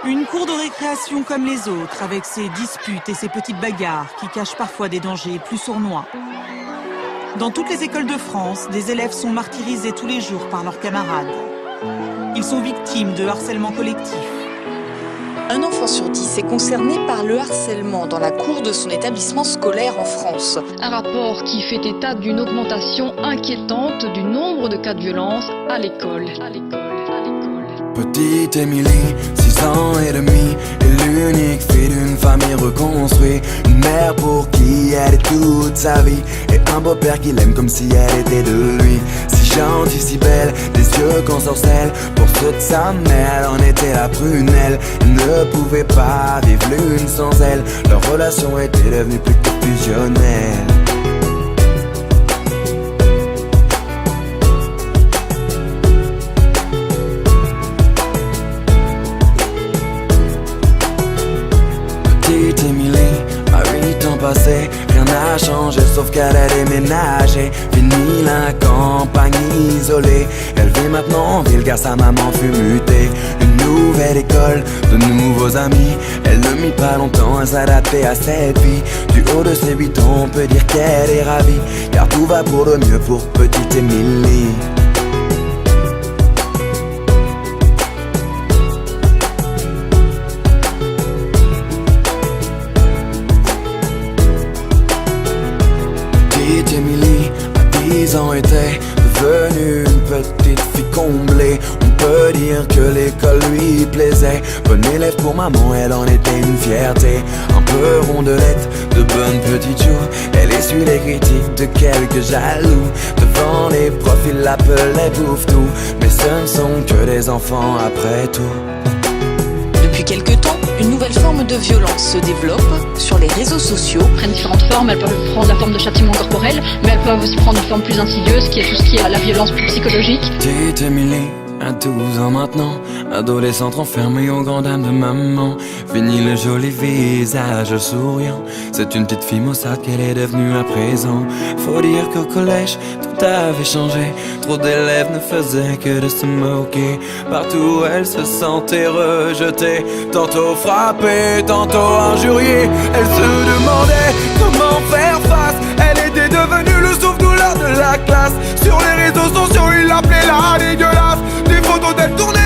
Une cour de récréation comme les autres, avec ses disputes et ses petites bagarres qui cachent parfois des dangers plus sournois. Dans toutes les écoles de France, des élèves sont martyrisés tous les jours par leurs camarades. Ils sont victimes de harcèlement collectif. Un enfant sur 10 est concerné par le harcèlement dans la cour de son établissement scolaire en France. Un rapport qui fait état d'une augmentation inquiétante du nombre de cas de violence à l'école. Petite Émilie, 6 ans et demi, est l'unique fille d'une famille reconstruite. Une mère pour qui elle est toute sa vie, et un beau-père qui l'aime comme si elle était de lui. Si gentille, si belle, des yeux qu'ensorcelle. Pour ceux de sa mère, elle en était la prunelle. Elle ne pouvait pas vivre l'une sans elle. Leur relation était devenue plus que fusionnelle. Petite Émilie, à 8 ans passés, rien n'a changé sauf qu'elle a déménagé. Fini la campagne isolée, elle vit maintenant en ville car sa maman fut mutée. Une nouvelle école, de nouveaux amis, elle ne mit pas longtemps à s'adapter à cette vie. Du haut de ses 8 ans, on peut dire qu'elle est ravie, car tout va pour le mieux pour petite Émilie. Petite Émilie, à 10 ans, était devenue une petite fille comblée. On peut dire que l'école lui plaisait. Bonne élève pour maman, elle en était une fierté. Un peu rondelette, de bonnes petites joues. Elle essuie les critiques de quelques jaloux. Devant les profs, ils l'appelaient bouffe-tout. Mais ce ne sont que des enfants après tout. Depuis quelque temps, une nouvelle forme de violence se développe sur les réseaux sociaux. Elles prennent différentes formes, elles peuvent prendre la forme de châtiment corporel, mais elles peuvent aussi prendre une forme plus insidieuse, qui est tout ce qui est la violence plus psychologique. Petite Émilie, à 12 ans maintenant, adolescente renfermée aux grandes dames de maman. Fini le joli visage souriant, c'est une petite fille maussade qu'elle est devenue à présent. Faut dire qu'au collège, tout avait changé. Trop d'élèves ne faisaient que de se moquer. Partout elle se sentait rejetée, tantôt frappée, tantôt injuriée. Elle se demandait comment faire face. Elle était devenue le souffle-douleur de la classe. Sur les réseaux sociaux, ils l'appelaient la dégueulasse. Des photos d'elle tournées